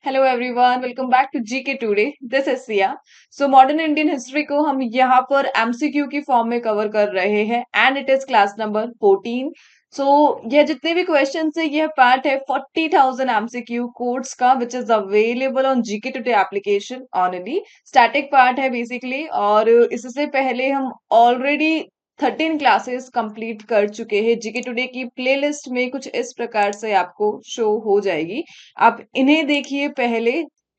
Hello everyone, welcome back to GK today. This is Siya. So modern Indian history को हम यहाँ पर MCQ की फॉर्म में कवर कर रहे हैं and it is class number 14। सो यह जितने भी क्वेश्चंस है यह पार्ट है 40,000 एमसीक्यू कोड्स का which is available on GK today application only. Static part है बेसिकली, और इससे पहले हम ऑलरेडी 13 क्लासेस कंप्लीट कर चुके हैं। जीके टुडे की प्लेलिस्ट में कुछ इस प्रकार से आपको शो हो जाएगी। आप इन्हें देखिए पहले,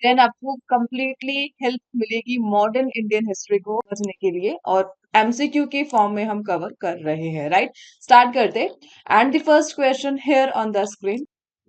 देन आपको कंप्लीटली हेल्प मिलेगी मॉडर्न इंडियन हिस्ट्री को समझने के लिए, और एमसीक्यू के फॉर्म में हम कवर कर रहे हैं। राइट, स्टार्ट करते। And the first question here on the screen.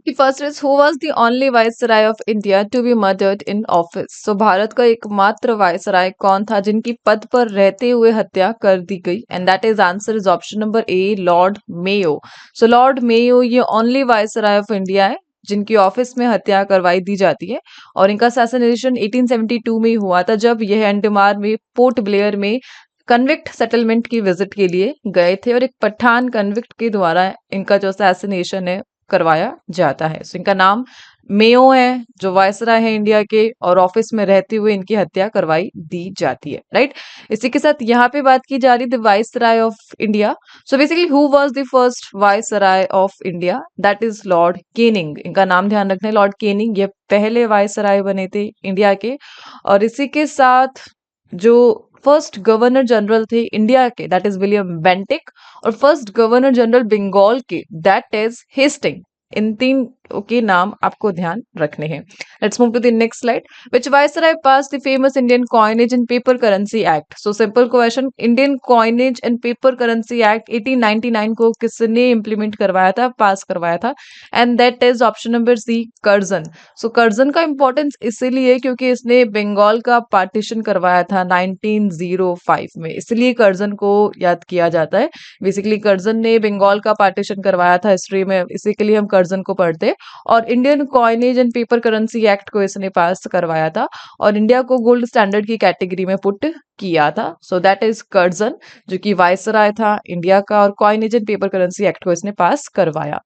The first is who was the only viceroy of India to be murdered in office? So Bharat का एकमात्र वायसराय कौन था जिनकी पद पर रहते हुए हत्या कर दी गई? And that is answer is option number A, Lord Mayo. So Lord Mayo ये ओनली वायसराय ऑफ इंडिया है जिनकी ऑफिस में हत्या करवाई दी जाती है, और इनका असैसिनेशन 1872 में ही हुआ था जब यह अंडमान में पोर्ट ब्लेयर में कन्विक्ट सेटलमेंट की विजिट के लिए गए थे, और एक पठान कन्विक्ट के द्वारा इनका जो असैसिनेशन है करवाया जाता है। सो इनका नाम मेयो है, जो वायसराय है इंडिया के, और ऑफिस में रहते हुए इनकी हत्या करवाई दी जाती है। राइट, इसी के साथ यहाँ पे बात की जा रही the viceroy of India. So basically who was the first viceroy of India? That is Lord Canning. इनका नाम ध्यान रखना है, लॉर्ड केनिंग ये पहले वायसराय बने थे इंडिया के। और इसी के साथ जो फर्स्ट गवर्नर जनरल थे इंडिया के, दैट इज विलियम बेंटिक, और फर्स्ट गवर्नर जनरल बंगाल के, दैट इज हेस्टिंग। इन तीन के नाम आपको ध्यान रखने हैं। Let's move to the next slide. Which viceroy pass the famous Indian coinage and paper currency act? So simple question, Indian coinage and paper currency act 1899 को किसने इंप्लीमेंट करवाया था, पास करवाया था? And that is option number C, Curzon. So Curzon का importance इसीलिए क्योंकि इसने बंगाल का पार्टीशन करवाया था 1905 में, इसलिए कर्जन को याद किया जाता है। बेसिकली कर्जन ने बंगाल का पार्टीशन करवाया था हिस्ट्री में, इसी के लिए हम कर्जन को पढ़ते हैं। और Indian coinage and paper currency act को इसने पास करवाया था, और इंडिया को गोल्ड स्टैंडर्ड की कैटेगरी में पुट किया था। सो दैट इज कर्जन, जो कि वायसराय था इंडिया का, और coinage and paper currency act को इसने पास करवाया।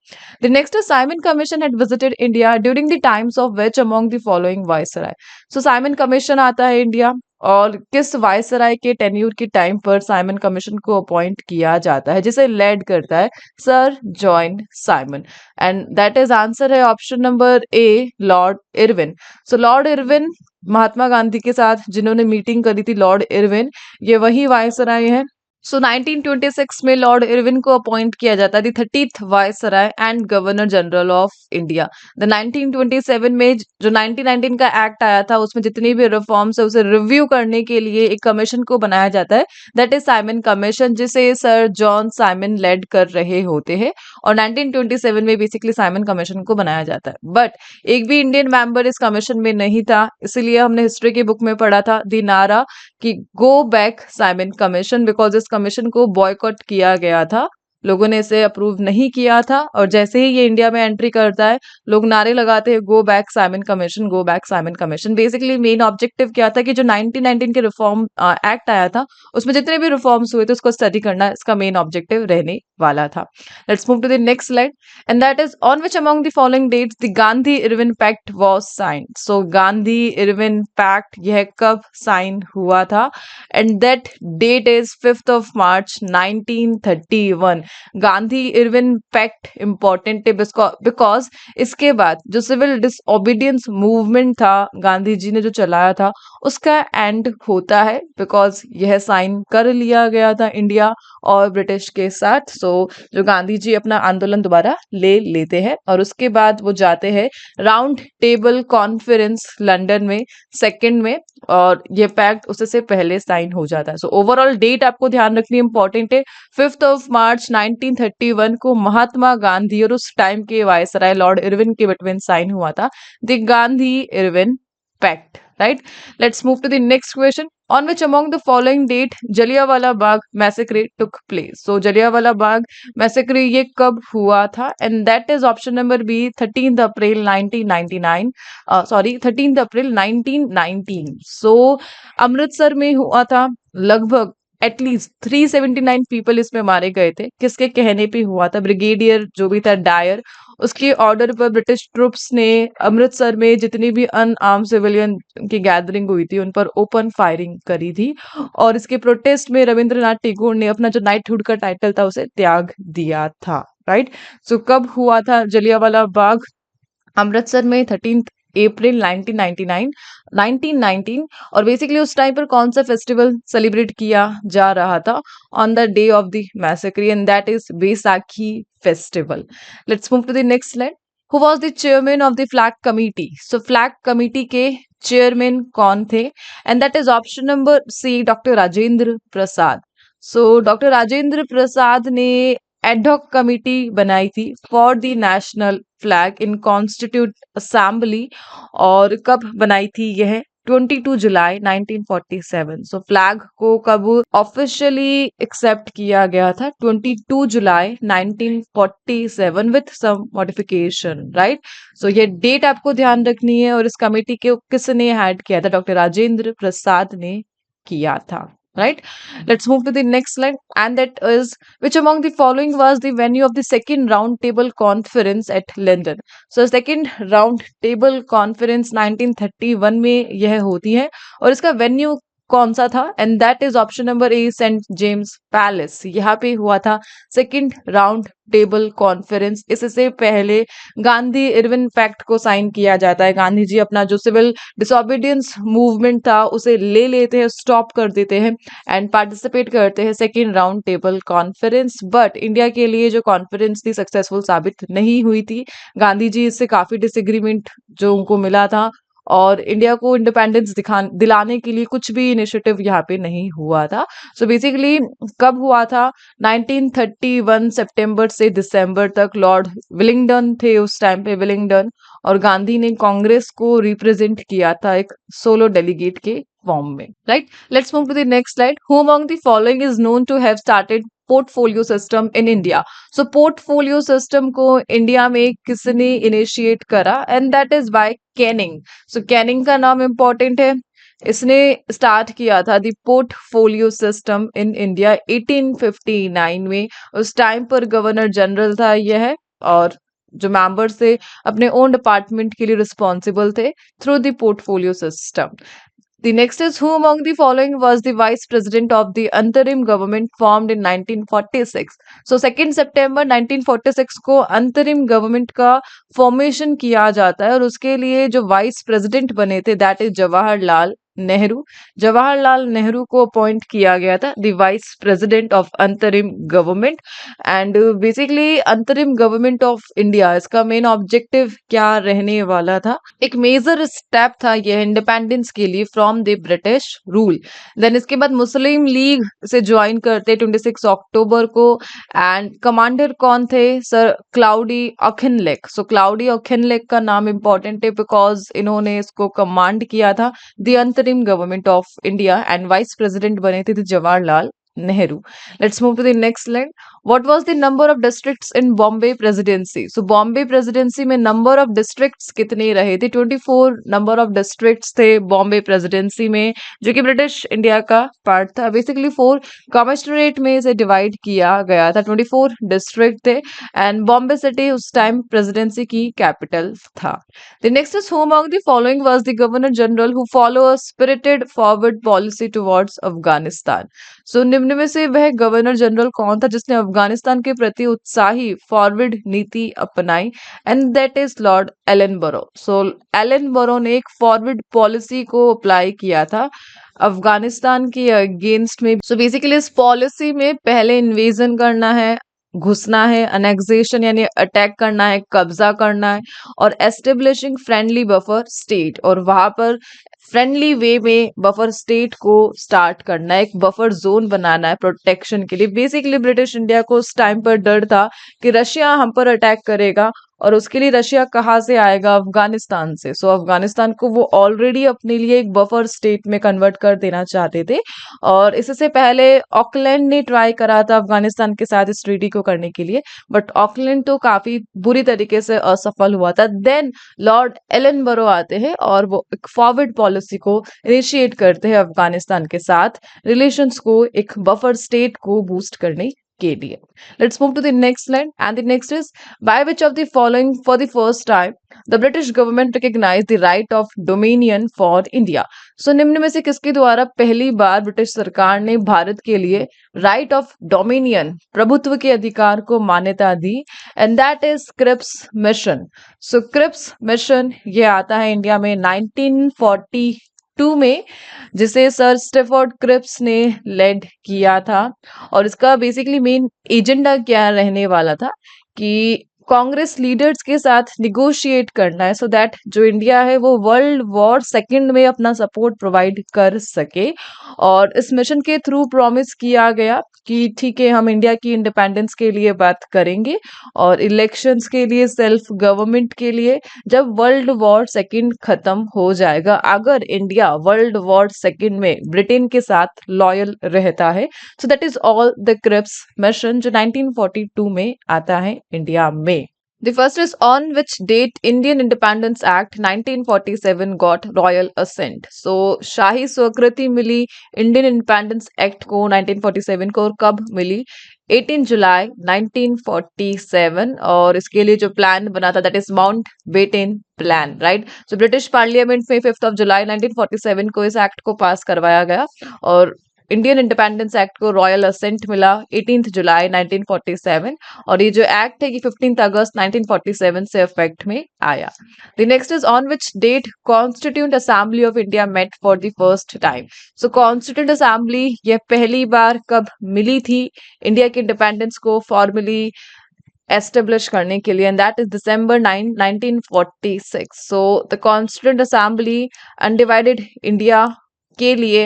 The next Simon commission had visited India during the times of which among the following viceroy? So Simon commission आता है इंडिया, और किस वायसराय के टेन्यूर के टाइम पर साइमन कमीशन को अपॉइंट किया जाता है, जिसे लेड करता है sir John Simon? And that is answer है option number A, Lord Irwin. So Lord Irwin Mahatma Gandhi के साथ जिन्होंने मीटिंग करी थी, लॉर्ड इरविन ये वही वायसराय हैं। सो 1926 में लॉर्ड इरविन को अपॉइंट किया जाता है the 30th viceroy and governor general of India. The 1927 में जो 1919 का एक्ट आया था उसमें जितनी भी रिफॉर्म्स है उसे रिव्यू करने के लिए एक कमीशन को बनाया जाता है, दैट इज साइमन कमीशन, जिसे सर जॉन साइमन लेड कर रहे होते हैं। और 1927 में बेसिकली साइमन कमीशन को बनाया जाता है, बट एक भी इंडियन मेंबर इस कमीशन में नहीं था, इसीलिए हमने हिस्ट्री की बुक में पढ़ा था द नारा कि go back Simon commission, because इस कमीशन को बॉयकॉट किया गया था, लोगों ने इसे अप्रूव नहीं किया था। और जैसे ही ये इंडिया में एंट्री करता है लोग नारे लगाते हैं go back Simon commission, go back Simon commission. Basically main objective क्या था कि जो 1919 के रिफॉर्म एक्ट आया था उसमें जितने भी रिफॉर्म्स हुए थे उसको स्टडी करना इसका मेन ऑब्जेक्टिव रहने वाला था। Let's move to the next slide, and that is on which among the following dates the Gandhi Irwin pact was signed? So Gandhi Irwin pact यह कब साइन हुआ था? And that date is 5th of March 1931। Gandhi Irwin pact important है because इसके बाद जो civil disobedience movement था गांधी जी ने जो चलाया था उसका एंड होता है, बिकॉज यह साइन कर लिया गया था इंडिया और ब्रिटिश के साथ। सो जो गांधी जी अपना आंदोलन दोबारा ले लेते हैं, और उसके बाद वो जाते हैं राउंड टेबल कॉन्फ्रेंस लंदन में सेकंड में, और ये पैक्ट उससे पहले साइन हो जाता है। सो ओवरऑल डेट आपको ध्यान रखनी इंपॉर्टेंट है, 5th of March 1931 को महात्मा गांधी और उस टाइम के वायसराय लॉर्ड इरविन के बिटवीन साइन हुआ था the Gandhi Irwin pact. Right, let's move to the next question, on which among the following date Jallianwala Bagh massacre took place? So Jallianwala Bagh massacre ये कब हुआ था? And that is option number B, 13th April 1999, sorry 13th April 1919। So Amritsar में हुआ था लगभग at least 379 people इसमें मारे गए थे। किसके कहने पे हुआ था? ब्रिगेडियर जो भी था डायर, उसके ऑर्डर पर ब्रिटिश ट्रुप्स ने अमृतसर में जितनी भी अनआर्म सिविलियन की गैदरिंग हुई थी उन पर ओपन फायरिंग करी थी। और इसके प्रोटेस्ट में रविंद्रनाथ टैगोर ने अपना जो नाइटहुड का टाइटल था उसे त्याग दिया था। राइट। सो कब हुआ था जलियांवाला बाग? अमृतसर में 13 अप्रैल 1919 और बेसिकली उस टाइम पर कौन सा फेस्टिवल सेलिब्रेट किया जा रहा था? On the day of the massacre, and that is Baisakhi festival. Let's move to the next slide. Who was the chairman of the flag committee? So flag committee के chairman कौन थे? And that is option number C, doctor Rajendra Prasad. So doctor Rajendra Prasad ने ad hoc committee बनाई थी for the national flag in constitute assembly. और कब बनाई थी यह? 22 जुलाई 1947। सो फ्लैग को कब ऑफिशियली एक्सेप्ट किया गया था? 22 जुलाई 1947 विथ सम मॉडिफिकेशन। राइट। सो ये डेट आपको ध्यान रखनी है। और इस कमेटी के किसने हेड किया था? डॉक्टर राजेंद्र प्रसाद ने किया था। Right. Let's move to the next slide. And that is, which among the following was the venue of the second round table conference at London? So second round table conference 1931 में यह होती है। और इसका venue कौन सा था? And that is option number A, Saint James Palace. यहाँ पे हुआ था सेकंड राउंड टेबल कॉन्फ्रेंस। इससे पहले गांधी इरविन पैक्ट को साइन किया जाता है। गांधी जी अपना जो सिविल डिसोबीडियंस मूवमेंट था उसे ले लेते हैं, स्टॉप कर देते हैं एंड पार्टिसिपेट करते हैं second round table conference. But India के लिए जो कॉन्फ्रेंस थी सक्सेसफुल साबित नहीं हुई थी। गांधी जी इससे काफी डिसएग्रीमेंट जो उनको मिला था और इंडिया को इंडिपेंडेंस दिलाने के लिए कुछ भी इनिशिएटिव यहाँ पे नहीं हुआ था। सो बेसिकली कब हुआ था? 1931 सितंबर से दिसंबर तक। लॉर्ड विलिंगडन थे उस टाइम पे, विलिंगडन, और गांधी ने कांग्रेस को रिप्रेजेंट किया था एक सोलो डेलीगेट के फॉर्म में। Right. Let's move to the next slide. Who among the following is known to have started portfolio system in India? So portfolio system को इंडिया में किसने इनिशिएट करा? And that is by Canning. So Canning का नाम important है। इसने start किया था the portfolio system in India 1859 में। उस टाइम पर गवर्नर जनरल था यह, और जो मेंबर्स थे अपने ओन डिपार्टमेंट के लिए रिस्पॉन्सिबल थे through the portfolio system. The next is, who among the following was the vice president of the अंतरिम government formed in 1946? So 2 सितंबर 1946 को अंतरिम गवर्नमेंट का फॉर्मेशन किया जाता है और उसके लिए जो वाइस प्रेसिडेंट बने थे दैट इज जवाहरलाल नेहरू। जवाहरलाल नेहरू को अपॉइंट किया गया था द वाइस प्रेसिडेंट ऑफ अंतरिम गवर्नमेंट। एंड बेसिकली अंतरिम गवर्नमेंट ऑफ इंडिया, इसका मेन ऑब्जेक्टिव क्या रहने वाला था? एक मेजर स्टेप था यह इंडिपेंडेंस के लिए from the British rule. Then इसके बाद मुस्लिम लीग से ज्वाइन करते 26 अक्टूबर को। एंड कमांडर कौन थे? Sir Claude Auchinleck. So Claude Auchinleck का नाम इंपॉर्टेंट है बिकॉज इन्होंने इसको कमांड किया था द अंतरिम government of India. And vice president बने थे Jawaharlal Nehru. Let's move to the next slide. What was the number of districts in Bombay Presidency? So Bombay Presidency में number of districts कितने रहे थे? 24 number of districts थे Bombay Presidency में, जो कि ब्रिटिश इंडिया का पार्ट था। बेसिकली 4 कमिश्नरेट में इसे डिवाइड किया गया था। 24 डिस्ट्रिक्ट थे एंड बॉम्बे सिटी उस टाइम प्रेसिडेंसी की कैपिटल था। The next is, who among the following was the Governor General who follow a spirited forward policy towards Afghanistan? So निम्न में से वह गवर्नर जनरल कौन था जिसने अफगानिस्तान के प्रति उत्साही फॉरवर्ड नीति अपनाई? And that is Lord Ellenborough. So Elon बरो ने एक फॉरवर्ड पॉलिसी को अप्लाई किया था अफगानिस्तान के अगेंस्ट में। सो बेसिकली इस पॉलिसी में पहले इन्वेजन करना है, घुसना है, अनेक्सेशन यानी अटैक करना है, कब्जा करना है, और एस्टेब्लिशिंग फ्रेंडली बफर स्टेट, और वहां पर फ्रेंडली वे में बफर स्टेट को स्टार्ट करना है, एक बफर जोन बनाना है प्रोटेक्शन के लिए। बेसिकली ब्रिटिश इंडिया को उस टाइम पर डर था कि रशिया हम पर अटैक करेगा और उसके लिए रशिया कहाँ से आएगा? अफगानिस्तान से। सो अफगानिस्तान को वो ऑलरेडी अपने लिए एक बफर स्टेट में कन्वर्ट कर देना चाहते थे, और इससे पहले ऑकलैंड ने ट्राई करा था अफगानिस्तान के साथ इस ट्रीटी को करने के लिए, बट ऑकलैंड तो काफी बुरी तरीके से असफल हुआ था। देन लॉर्ड एलन आते हैं और वो एक फॉरवर्ड पॉलिसी को इनिशिएट करते हैं अफगानिस्तान के साथ रिलेशंस को एक बफर स्टेट को बूस्ट करने के लिए। Let's move to the next line, and the next is, by which of the following for the first time the British government recognized the right of dominion for India? So निम्न में से किसके द्वारा पहली बार British सरकार ने भारत के लिए राइट ऑफ डोमिनियन, प्रभुत्व के अधिकार को मान्यता दी? And that is Cripps mission. So Cripps mission ये आता है इंडिया में 1942 में, जिसे सर स्टेफोर्ड क्रिप्स ने लेड किया था। और इसका बेसिकली मेन एजेंडा क्या रहने वाला था कि कांग्रेस लीडर्स के साथ निगोशिएट करना है, सो दैट जो इंडिया है वो वर्ल्ड वॉर सेकंड में अपना सपोर्ट प्रोवाइड कर सके। और इस मिशन के थ्रू प्रॉमिस किया गया कि ठीक है, हम इंडिया की इंडिपेंडेंस के लिए बात करेंगे और इलेक्शंस के लिए, सेल्फ गवर्नमेंट के लिए, जब वर्ल्ड वॉर सेकंड खत्म हो जाएगा, अगर इंडिया वर्ल्ड वॉर सेकंड में ब्रिटेन के साथ लॉयल रहता है। So that is all the Cripps mission जो 1942 में आता है इंडिया में। The first is, on which date Indian Independence Act 1947 got royal assent? So शाही स्वीकृति मिली इंडियन इंडिपेंडेंस एक्ट को 1947 को, और कब मिली? 18 जुलाई 1947। और इसके लिए जो प्लान बना था that is mount Batten plan, right. So British parliament में 5 जुलाई 1947 को इस एक्ट को पास करवाया गया, और इंडियन इंडिपेंडेंस एक्ट को रॉयल असेंट मिला 18 जुलाई 1947। और ये जो एक्ट है ये 15 अगस्त 1947 से इफेक्ट में आया। The next is, on which date constituent assembly of India met for the first time? So constituent assembly ये पहली बार कब मिली थी इंडिया के इंडिपेंडेंस को फॉर्मली एस्टेब्लिश करने के लिए? And that is December 9, 1946। So the constituent assembly undivided India के लिए,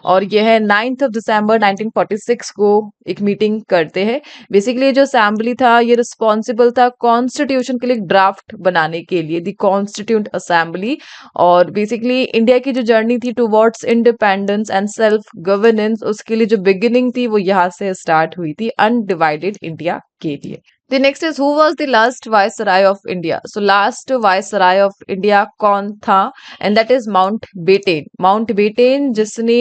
और यह है 9 दिसंबर 1946 को एक मीटिंग करते हैं। बेसिकली जो असेंबली था ये रिस्पॉन्सिबल था कॉन्स्टिट्यूशन के लिए ड्राफ्ट बनाने के लिए, द कॉन्स्टिट्यूंट असेंबली। और बेसिकली इंडिया की जो जर्नी थी towards independence and self governance, उसके लिए जो बिगिनिंग थी वो यहाँ से स्टार्ट हुई थी अनडिवाइडेड इंडिया के लिए। The next is, who was the last viceroy of India? So last viceroy of India कौन था? And that is mount Batten. Mount Batten जिसने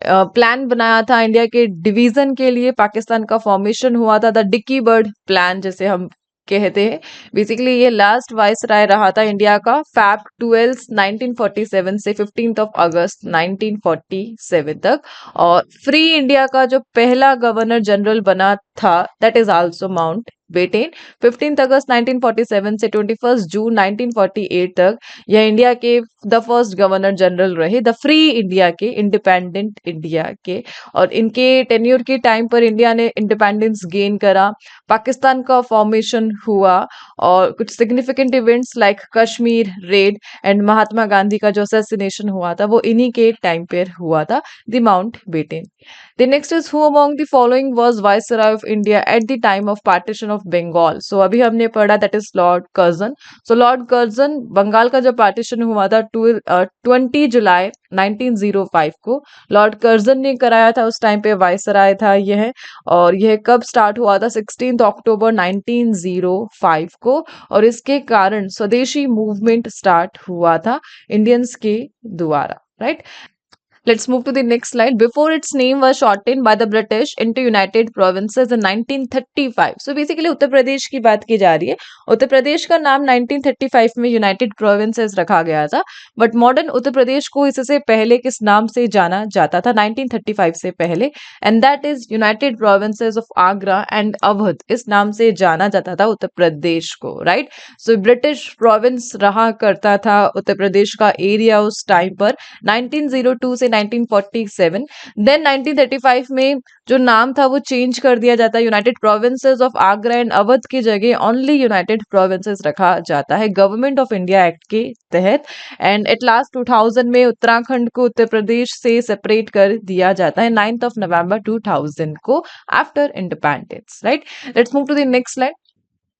प्लान बनाया था इंडिया के डिवीजन के लिए, पाकिस्तान का फॉर्मेशन हुआ था, द डिकी बर्ड प्लान जिसे हम कहते हैं। बेसिकली ये लास्ट वाइसराय रहा था इंडिया का फैब 12 1947 से 15 अगस्त 1947 तक। और फ्री इंडिया का जो पहला गवर्नर जनरल बना था that is also mount Batten. 15 अगस्त 1947 से 21 जून 1948 तक यह इंडिया के द फर्स्ट गवर्नर जनरल रहे, द फ्री इंडिया के, इंडिपेंडेंट इंडिया के। और इनके टेन्योर के टाइम पर इंडिया ने इंडिपेंडेंस गेन करा, पाकिस्तान का फॉर्मेशन हुआ, और कुछ significant events like Kashmir raid and Mahatma Gandhi का जो असैसिनेशन हुआ था वो इन्हीं के टाइम पर हुआ था, the mount Batten. The next is, who among the following was viceroy of India at the time of partition of Bengal? So अभी हमने पढ़ा that is Lord Curzon. So Lord Curzon, Bengal का जो पार्टीशन हुआ था 20 जुलाई 1905 को लॉर्ड कर्जन ने कराया था, उस टाइम पे वाइसराय था यह। और यह कब स्टार्ट हुआ था? 16 अक्टूबर 1905 को। और इसके कारण स्वदेशी मूवमेंट स्टार्ट हुआ था इंडियंस के द्वारा, right. Let's move to the next slide. Before its name was shortened by the British into United Provinces in 1935. So basically Uttar Pradesh की बात की जा रही है। उत्तर प्रदेश का नाम 1935 में यूनाइटेड प्रोविंसेस रखा गया था, बट मॉडर्न उत्तर प्रदेश को इससे पहले किस नाम से जाना जाता था 1935 से पहले? And that is United provinces of Agra and Awadh, इस नाम से जाना जाता था उत्तर प्रदेश को, राइट। सो ब्रिटिश प्रोविंस रहा करता था उत्तर प्रदेश का एरिया उस टाइम पर 1902 से 1947। देन 1935 में जो नाम था वो चेंज कर दिया जाता है, United provinces of Agra and Awadh की जगह ओनली यूनाइटेड प्रोविंसेस रखा जाता है गवर्नमेंट ऑफ इंडिया एक्ट के तहत। एंड एट लास्ट 2000 में उत्तराखंड को उत्तर प्रदेश से सेपरेट कर दिया जाता है 9 नवंबर 2000 को after independence, right. Let's move to the next slide.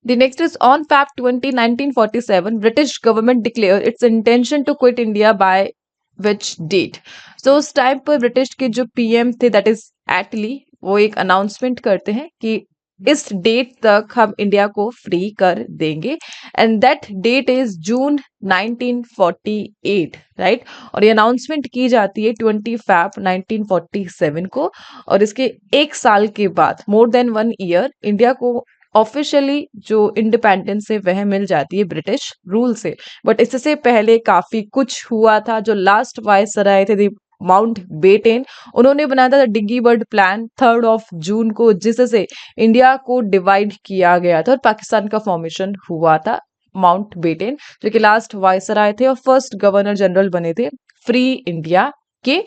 The next is on Feb 20, 1947, British government declared its intention to quit India by which date? So उस time पर ब्रिटिश के जो पीएम थे दैट इज एटली, वो एक announcement करते हैं कि इस डेट तक हम इंडिया को फ्री कर देंगे and that date is June 1948, right. और ये अनाउंसमेंट की जाती है 20 फैब 1947 को। और इसके एक साल के बाद, मोर देन 1 ईयर, इंडिया को ऑफिशियली जो इंडिपेंडेंस है वह मिल जाती है ब्रिटिश रूल से। बट इससे पहले काफी कुछ हुआ था। जो लास्ट वायसराय थे माउंट बेटेन, उन्होंने बनाया था डिग्गी बर्ड प्लान 3 जून को, जिससे इंडिया को डिवाइड किया गया था और पाकिस्तान का फॉर्मेशन हुआ था। माउंट बेटेन जो कि लास्ट वायसराय थे और फर्स्ट गवर्नर जनरल बने थे फ्री इंडिया के।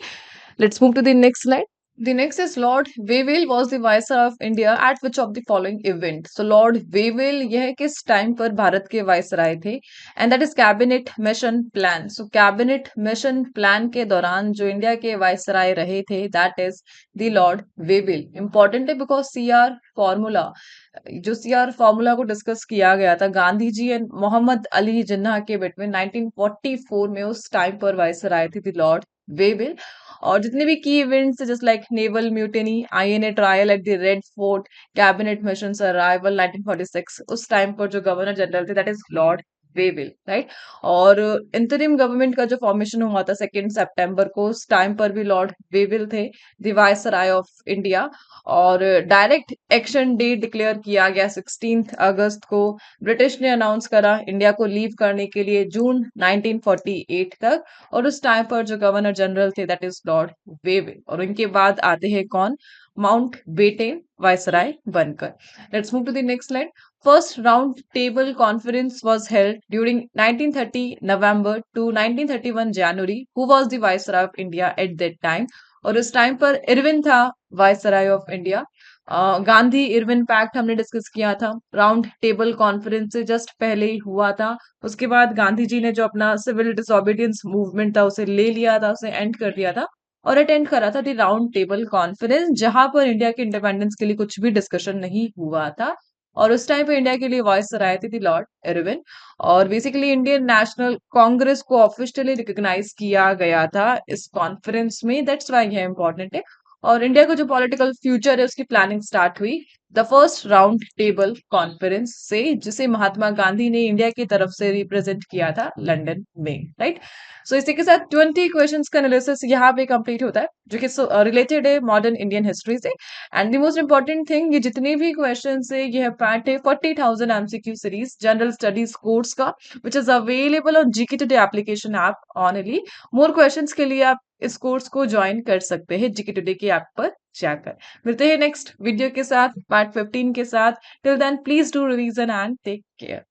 Let's move to the next slide. The next is Lord Wavell was the Viceroy of India at which of the following event? So Lord Wavell यह किस time पर भारत के viceroy थे? And that is cabinet mission plan. So cabinet mission plan के दौरान जो India के viceroy रहे थे that is the Lord Wavell. Important है बिकॉज सीआर फॉर्मूला, जो सीआर फॉर्मूला को डिस्कस किया गया था गांधी जी एंड मोहम्मद अली जिन्ना के बिटवीन 1944 में, उस टाइम पर वायसराय थे द लॉर्ड वेवेल। और जितने भी की events just like naval mutiny, INA trial at the red fort, cabinet mission arrival 1946, उस टाइम पर जो गवर्नर जनरल थे दैट इज लॉर्ड वेविल, राइट। और इंटरिम गवर्नमेंट का जो फॉर्मेशन हुआ था 2 सितंबर को, उस टाइम पर भी लॉर्ड वेविल थे द वायसराय ऑफ इंडिया। और डायरेक्ट एक्शन डे डिक्लेयर किया गया 16 अगस्त को। ब्रिटिश ने अनाउंस करा इंडिया को लीव करने के लिए जून 1948 तक। और उस टाइम पर जो गवर्नर जनरल थे दैट इज लॉर्ड वेविल। और उनके बाद आते हैं कौन? माउंट बेटेन वायसराय बनकर। Let's move to the next slide. First round table conference was held during 1930 November to 1931 January. Who was the Viceroy of India at that time? और उस time पर इरविन था viceroy of India. Gandhi Irwin pact हमने discuss किया था, round table conference से just पहले ही हुआ था। उसके बाद गांधी जी ने जो अपना सिविल डिसोबीडियंस मूवमेंट था उसे ले लिया था, उसे एंड कर दिया था और अटेंड करा था द राउंड टेबल कॉन्फ्रेंस, जहां पर इंडिया के इंडिपेंडेंस के लिए कुछ भी डिस्कशन नहीं हुआ था। और उस टाइम पे इंडिया के लिए वॉइस आए थे थी लॉर्ड इरविन। और बेसिकली इंडियन नेशनल कांग्रेस को ऑफिशियली रिकॉग्नाइज किया गया था इस कॉन्फ्रेंस में, दैट्स वाई ये इंपॉर्टेंट है। और इंडिया का जो पॉलिटिकल फ्यूचर है उसकी प्लानिंग स्टार्ट हुई the first round table conference से, जिसे महात्मा गांधी ने इंडिया की तरफ से रिप्रेजेंट किया था लंदन में, राइट। सो इसी के साथ 20 क्वेश्चंस का एनालिसिस यहाँ पे कंप्लीट होता है, जो कि रिलेटेड है मॉडर्न इंडियन हिस्ट्री से। And the most important thing, ये जितने भी क्वेश्चन है ये पार्ट है 40,000 MCQ series general studies course का, which is available on GK today application app only. More questions के लिए आप इस कोर्स को ज्वाइन कर सकते हैं जीके टुडे की ऐप पर जाकर। मिलते हैं नेक्स्ट वीडियो के साथ पार्ट 15 के साथ। Till then please do revision and take care.